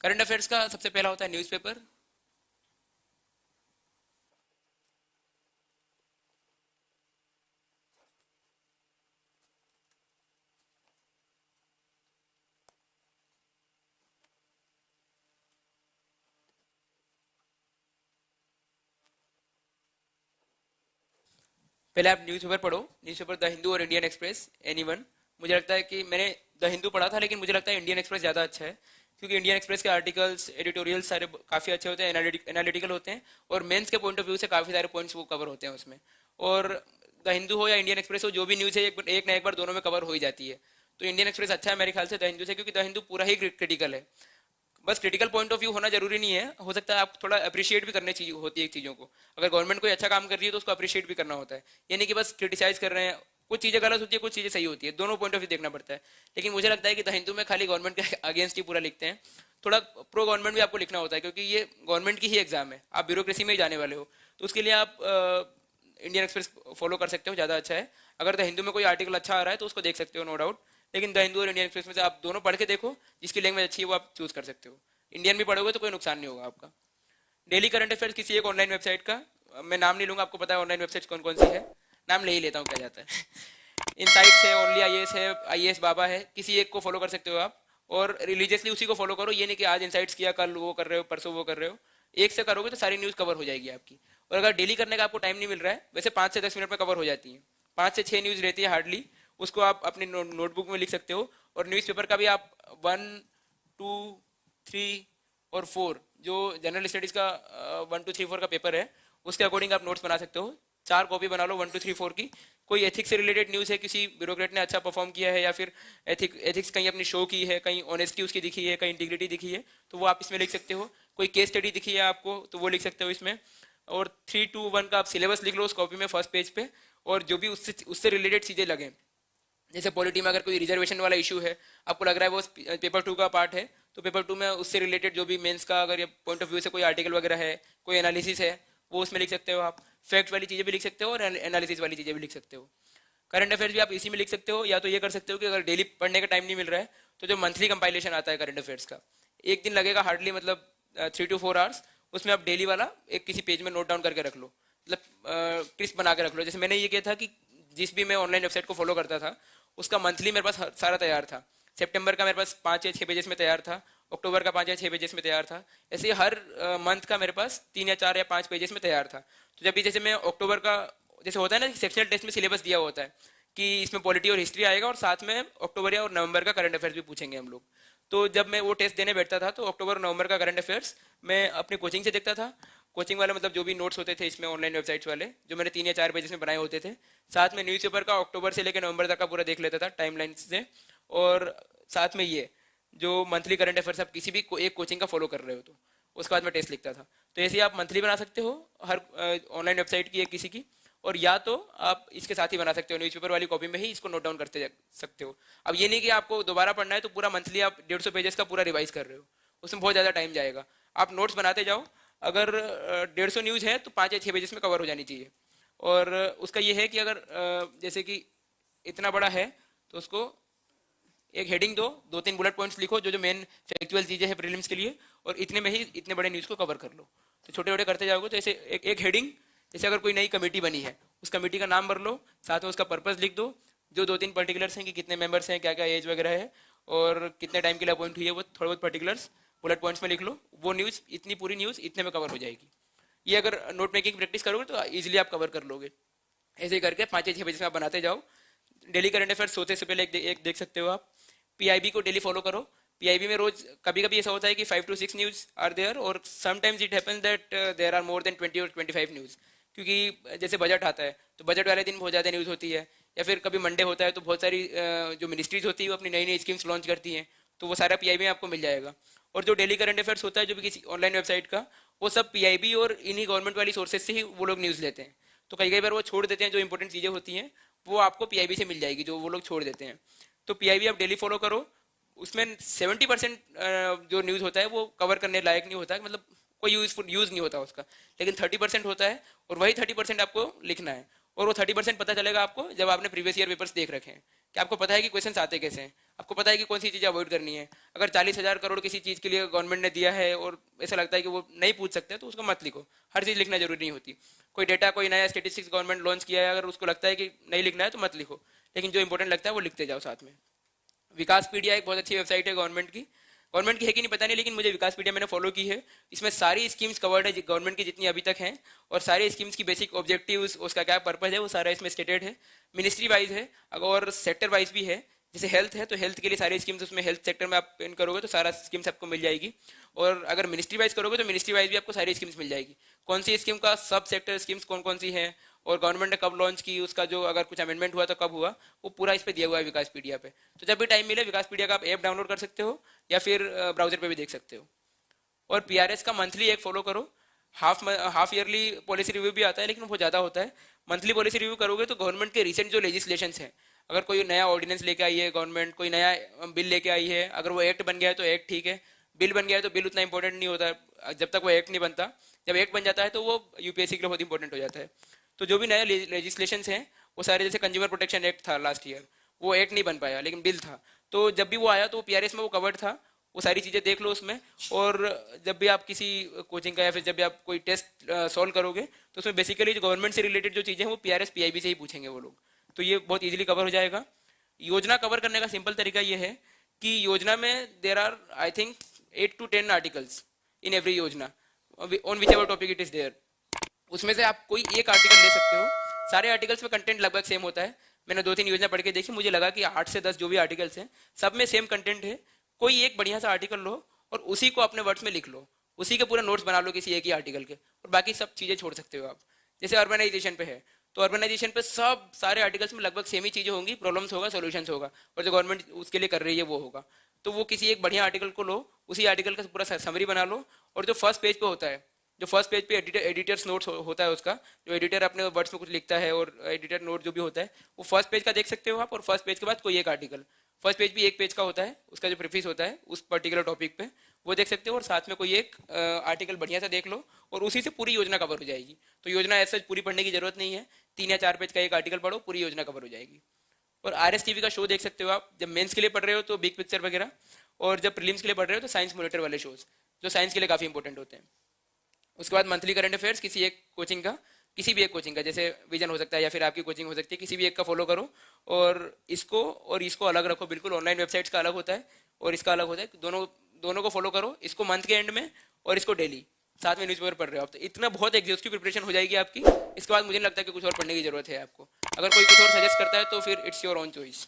Current affairs का सबसे पहला होता है न्यूज़पेपर। पहले आप न्यूज़पेपर पढ़ो, न्यूज़पेपर द हिंदू और इंडियन एक्सप्रेस, एनीवन। मुझे लगता है कि मैंने द हिंदू पढ़ा था, लेकिन मुझे लगता है इंडियन एक्सप्रेस ज़्यादा अच्छा है, क्योंकि इंडियन एक्सप्रेस के आर्टिकल्स, एडिटोरियल्स सारे काफ़ी अच्छे होते हैं, एनालिटिकल होते हैं, और मेंस के पॉइंट ऑफ व्यू से काफ़ी सारे पॉइंट्स वो कवर होते हैं उसमें। और द हिंदू हो या इंडियन एक्सप्रेस हो, जो भी न्यूज़ है एक ना एक बार दोनों में कवर हो ही जाती है। तो इंडियन एक्सप्रेस अच्छा है मेरे ख्याल से द हिंदू से, क्योंकि द हिंदू पूरा ही क्रिटिकल है। बस क्रिटिकल पॉइंट ऑफ व्यू होना जरूरी नहीं है, हो सकता है आप थोड़ा अप्रिशिएट भी करने चाहिए होती है चीज़ों को। अगर गवर्नमेंट कोई अच्छा काम कर रही है तो उसको अप्रिशिएट भी करना होता है, यानी कि बस क्रिटिसाइज कर रहे हैं। कुछ चीज़ें गलत होती है, कुछ चीज़ें सही होती है, दोनों पॉइंट ऑफ व्यू देखना पड़ता है। लेकिन मुझे लगता है कि द हिंदू में खाली गवर्नमेंट के अगेंस्ट ही पूरा लिखते हैं। थोड़ा प्रो गवर्नमेंट भी आपको लिखना होता है, क्योंकि ये गवर्नमेंट की ही एग्जाम है, आप ब्यूरोक्रेसी में ही जाने वाले हो। तो उसके लिए आप इंडियन एक्सप्रेस फॉलो कर सकते हो, ज़्यादा अच्छा है। अगर द हिंदू में कोई आर्टिकल अच्छा आ रहा है तो उसको देख सकते हो, नो डाउट। लेकिन द हिंदू और इंडियन एक्सप्रेस में से आप दोनों पढ़ के देखो, जिसकी लैंग्वेज अच्छी है वो आप चूज कर सकते हो। इंडियन भी पढ़ोगे तो कोई नुकसान नहीं होगा आपका। डेली करंट अफेयर्स किसी एक ऑनलाइन वेबसाइट का, मैं नाम नहीं लूंगा, आपको पता है ऑनलाइन वेबसाइट कौन कौन सी है, नाम ले ही लेता हूँ, क्या जाता है। इनसाइट्स है, ओनली आईएएस है, आईएएस बाबा है, किसी एक को फॉलो कर सकते हो आप, और रिलीजियसली उसी को फॉलो करो। ये नहीं कि आज इनसाइट्स किया, कल वो कर रहे हो, परसों वो कर रहे हो। एक से करोगे तो सारी न्यूज़ कवर हो जाएगी आपकी। और अगर डेली करने का आपको टाइम नहीं मिल रहा है, वैसे 5 से 10 मिनट में कवर हो जाती है, 5 से 6 न्यूज़ रहती है हार्डली, उसको आप अपनी नोटबुक में लिख सकते हो। और न्यूज़पेपर का भी आप 1, 2, 3 और 4, जो जनरल स्टडीज का 1, 2, 3, 4 का पेपर है, उसके अकॉर्डिंग आप नोट्स बना सकते हो। 4 कॉपी बना लो 1, 2, 3, 4 की। कोई एथिक्स से रिलेटेड न्यूज़ है, किसी ब्यूरोक्रेट ने अच्छा परफॉर्म किया है, या फिर एथिक्स कहीं अपनी शो की है, कहीं ऑनेस्टी उसकी दिखी है, कहीं इंटीग्रिटी दिखी है, तो वो आप इसमें लिख सकते हो। कोई केस स्टडी दिखी है आपको तो वो लिख सकते हो इसमें। और 3, 2, 1 का आप सिलेबस लिख लो उस कॉपी में, फर्स्ट पेज पे। और जो भी उससे रिलेटेड चीज़ें लगे, जैसे पॉलिटी में अगर कोई रिजर्वेशन वाला इशू है, आपको लग रहा है वो पेपर 2 का पार्ट है, तो पेपर 2 में उससे रिलेटेड जो भी मेंस का अगर ये पॉइंट ऑफ व्यू से कोई आर्टिकल वगैरह है, कोई एनालिसिस है, वो उसमें लिख सकते हो आप। फैक्ट वाली चीज़ें भी लिख सकते हो और एनालिसिस वाली चीज़ें भी लिख सकते हो। करंट अफेयर्स भी आप इसी में लिख सकते हो, या तो ये कर सकते हो कि अगर डेली पढ़ने का टाइम नहीं मिल रहा है तो जो मंथली कंपाइलेशन आता है करंट अफेयर्स का, एक दिन लगेगा हार्डली, मतलब 3 to 4 आवर्स, उसमें आप डेली वाला एक किसी पेज में नोट डाउन करके रख लो, मतलब क्रिस्प बना के रख लो। जैसे मैंने ये किया था कि जिस भी मैं ऑनलाइन वेबसाइट को फॉलो करता था, उसका मंथली मेरे पास सारा तैयार था। सितंबर का मेरे पास 5 या 6 पेजेस में तैयार था, अक्टूबर का 5 या 6 पेजेस में तैयार था, ऐसे ही हर मंथ का मेरे पास 3 या 4 या 5 पेजेस में तैयार था। तो जब भी जैसे मैं अक्टूबर का, जैसे होता है ना सेक्शनल टेस्ट में सिलेबस दिया होता है कि इसमें पॉलिटी और हिस्ट्री आएगा, और साथ में अक्टूबर या और नवंबर का करंट अफेयर्स भी पूछेंगे हम लोग। तो जब मैं वो टेस्ट देने बैठता था तो अक्टूबर और नवंबर का करंट अफेयर्स मैं अपनी कोचिंग से देखता था। कोचिंग वाले मतलब जो भी नोट्स होते थे इसमें ऑनलाइन वेबसाइट्स वाले, जो मैंने 3 या 4 पेजेस में बनाए होते थे, साथ में न्यूज़पेपर का अक्टूबर से लेकर नवंबर तक का पूरा देख लेता था टाइमलाइन से। और साथ में ये जो मंथली करंट अफेयर्स आप किसी भी एक कोचिंग का फॉलो कर रहे हो तो उसके बाद मैं टेस्ट लिखता था। तो ऐसे ही आप मंथली बना सकते हो हर ऑनलाइन वेबसाइट की एक किसी की, और या तो आप इसके साथ ही बना सकते हो, न्यूज़पेपर वाली कॉपी में ही इसको नोट डाउन करते सकते हो। अब ये नहीं कि आपको दोबारा पढ़ना है तो पूरा मंथली आप 150 पेजेस का पूरा रिवाइज कर रहे हो, उसमें बहुत ज़्यादा टाइम जाएगा। आप नोट्स बनाते जाओ, अगर 150 न्यूज़ है तो 5 या 6 पेजेस में कवर हो जानी चाहिए। और उसका ये है कि अगर जैसे कि इतना बड़ा है तो उसको एक हेडिंग दो, 2-3 बुलेट पॉइंट्स लिखो जो जो मेन फैक्चुअल चीज़ें हैं प्रीलिम्स के लिए, और इतने में ही इतने बड़े न्यूज़ को कवर कर लो। तो छोटे छोटे करते जाओगे तो ऐसे एक हेडिंग, जैसे अगर कोई नई कमेटी बनी है उस कमेटी का नाम भर लो, साथ में उसका पर्पस लिख दो, जो 2-3 पर्टिकुलर्स हैं कि कितने मेंबर्स हैं, क्या क्या एज वगैरह है, और कितने टाइम के लिए अपॉइंट हुई है, वो थोड़े बहुत पर्टिकुलर्स बुलेट पॉइंट्स में लिख लो। वो न्यूज़, इतनी पूरी न्यूज़ इतने में कवर हो जाएगी। ये अगर नोट मेकिंग प्रैक्टिस करोगे तो ईजिली आप कवर कर लोगे। ऐसे ही करके 5 या 6 पेज में आप बनाते जाओ। डेली करंट अफेयर्स सोते से पहले एक देख सकते हो आप। पीआईबी को डेली फॉलो करो। पीआईबी में रोज कभी कभी ऐसा होता है कि 5 to 6 न्यूज़ आर देयर, और sometimes it happens that there are more than 20 और 25 न्यूज़, क्योंकि जैसे बजट आता है तो बजट वाले दिन बहुत ज़्यादा न्यूज़ होती है, या फिर कभी मंडे होता है तो बहुत सारी जो मिनिस्ट्रीज होती है वो अपनी नई नई स्कीम्स लॉन्च करती हैं, तो वो सारा पीआईबी में आपको मिल जाएगा। और जो डेली करंट अफेयर्स होता है जो भी किसी ऑनलाइन वेबसाइट का, वो सब पीआईबी और इन्हीं गवर्नमेंट वाली सोर्सेज से ही वो लोग न्यूज़ लेते हैं। तो कई कई बार वो छोड़ देते हैं, जो इंपॉर्टेंट चीज़ें होती हैं वो आपको पीआईबी से मिल जाएगी जो वो लोग छोड़ देते हैं। तो पीआईबी आप डेली फॉलो करो। उसमें 70% जो न्यूज़ होता है वो कवर करने लायक नहीं होता, मतलब कोई यूज़ नहीं होता उसका, लेकिन 30% होता है, और वही 30% आपको लिखना है। और वो 30% पता चलेगा आपको जब आपने प्रीवियस ईयर पेपर्स देख रखे हैं, कि आपको पता है कि क्वेश्चन आते कैसे हैं, आपको पता है कि कौन सी चीज़ें अवॉइड करनी है। अगर 40,000 करोड़ किसी चीज़ के लिए गवर्नमेंट ने दिया है और ऐसा लगता है कि वो नहीं पूछ सकते तो उसको मत लिखो, हर चीज़ लिखना जरूरी नहीं होती। कोई डेटा, कोई नया स्टेटिस्टिक्स गवर्नमेंट लॉन्च किया है, अगर उसको लगता है कि नहीं लिखना है तो मत लिखो, लेकिन जो इंपॉर्टेंट लगता है वो लिखते जाओ साथ में। विकास पीडिया एक बहुत अच्छी वेबसाइट है गवर्नमेंट की है कि नहीं पता नहीं, लेकिन मुझे विकास पीडिया मैंने फॉलो की है। इसमें सारी स्कीम्स कवर्ड है गवर्नमेंट की जितनी अभी तक हैं, और सारी स्कीम्स की बेसिक ऑब्जेक्टिव्स, उसका क्या पर्पज है, वो सारा इसमें स्टेटेड है। मिनिस्ट्री वाइज है और सेक्टर वाइज भी है। जैसे हेल्थ है तो हेल्थ के लिए सारी स्कीम्स उसमें, हेल्थ सेक्टर में आप पिन करोगे तो सारा स्कीम्स आपको मिल जाएगी। और अगर मिनिस्ट्री वाइज करोगे तो मिनिस्ट्री वाइज भी आपको सारी स्कीम्स मिल जाएगी, कौन सी स्कीम का सब सेक्टर स्कीम्स कौन कौन सी हैं, और गवर्नमेंट ने कब लॉन्च की, उसका जो अगर कुछ अमेंडमेंट हुआ तो कब हुआ, वो पूरा इस पे दिया हुआ है विकास पीडिया पे। तो जब भी टाइम मिले विकास पीडिया का आप ऐप डाउनलोड कर सकते हो या फिर ब्राउजर पे भी देख सकते हो। और पीआरएस का मंथली एक फॉलो करो। हाफ ईयरली पॉलिसी रिव्यू भी आता है लेकिन वो ज़्यादा होता है। मंथली पॉलिसी रिव्यू करोगे तो गवर्नमेंट के रिसेंट जो लेजिस्लेशन हैं, अगर कोई नया ऑर्डिनेंस लेके आई है गवर्नमेंट, कोई नया बिल लेके आई है, अगर वो एक्ट बन गया है तो एक्ट ठीक है, बिल बन गया है तो बिल उतना इंपॉर्टेंट नहीं होता है जब तक वो एक्ट नहीं बनता। जब एक्ट बन जाता है तो वो यूपीएससी के लिए बहुत इंपॉर्टेंट हो जाता है। तो जो भी नए लेजिस्लेशन हैं वो सारे, जैसे कंज्यूमर प्रोटेक्शन एक्ट था लास्ट ईयर, वो एक्ट नहीं बन पाया लेकिन बिल था, तो जब भी वो आया तो पीआरएस में वो कवर्ड था। वो सारी चीज़ें देख लो उसमें। और जब भी आप किसी कोचिंग का या फिर जब भी आप कोई टेस्ट सॉल्व करोगे तो उसमें बेसिकली जो गवर्नमेंट से रिलेटेड जो चीज़ें हैं वो पीआरएस पीआईबी से ही पूछेंगे वो लोग, तो ये बहुत इजीली कवर हो जाएगा। योजना कवर करने का सिंपल तरीका ये है कि योजना में there are I think 8 to 10 articles in every Yojana on which ever topic it is there. उसमें से आप कोई एक आर्टिकल ले सकते हो। सारे आर्टिकल्स में कंटेंट लगभग सेम होता है। मैंने 2-3 योजना पढ़ के देखी, मुझे लगा कि 8 से 10 जो भी आर्टिकल्स हैं सब में सेम कंटेंट है। कोई एक बढ़िया सा आर्टिकल लो और उसी को अपने वर्ड्स में लिख लो, उसी के पूरे नोट्स बना लो किसी एक ही आर्टिकल के, और बाकी सब चीज़ें छोड़ सकते हो आप। जैसे अर्बनाइजेशन पे है तो अर्बनाइजेशन पे सब सारे आर्टिकल्स में लगभग सेम ही चीज़ें होंगी, प्रॉब्लम्स होगा, सॉल्यूशंस होगा, और जो गवर्नमेंट उसके लिए कर रही है वो होगा। तो वो किसी एक बढ़िया आर्टिकल को लो, उसी आर्टिकल का पूरा समरी बना लो, और जो फर्स्ट पेज पे होता है, जो फर्स्ट पेज पे एडिटर्स नोट्स होता है उसका, जो एडिटर अपने वर्ड्स में कुछ लिखता है और एडिटर नोट जो भी होता है वो फर्स्ट पेज का देख सकते हो आप। और फर्स्ट पेज के बाद कोई एक आर्टिकल, फर्स्ट पेज भी एक पेज का होता है, उसका जो प्रीफेस होता है उस पर्टिकुलर टॉपिक पे वो देख सकते हो, और साथ में कोई एक आर्टिकल बढ़िया सा देख लो और उसी से पूरी योजना कवर हो जाएगी। तो योजना ऐसा पूरी पढ़ने की जरूरत नहीं है, 3 या 4 पेज का एक आर्टिकल पढ़ो, पूरी योजना कवर हो जाएगी। और आरएस टीवी का शो देख सकते हो आप, जब मेंस के लिए पढ़ रहे हो तो बिग पिक्चर वगैरह, और जब प्रीलिम्स के लिए पढ़ रहे हो तो साइंस मॉनिटर वाले शोज जो साइंस के लिए काफ़ी इंपॉर्टेंट होते हैं। उसके बाद मंथली करंट अफेयर्स किसी एक कोचिंग का, किसी भी एक कोचिंग का, जैसे विजन हो सकता है या फिर आपकी कोचिंग हो सकती है, किसी भी एक का फॉलो करो और इसको अलग रखो बिल्कुल। ऑनलाइन वेबसाइट्स का अलग होता है और इसका अलग होता है, दोनों को फॉलो करो, इसको मंथ के एंड में और इसको डेली, साथ में न्यूज़पेपर पढ़ रहे हो आप, तो इतना बहुत एग्जॉस्टिव प्रिपरेशन हो जाएगी आपकी। इसके बाद मुझे नहीं लगता कि कुछ और पढ़ने की जरूरत है आपको। अगर कोई कुछ और सजेस्ट करता है तो फिर इट्स योर ओन चॉइस।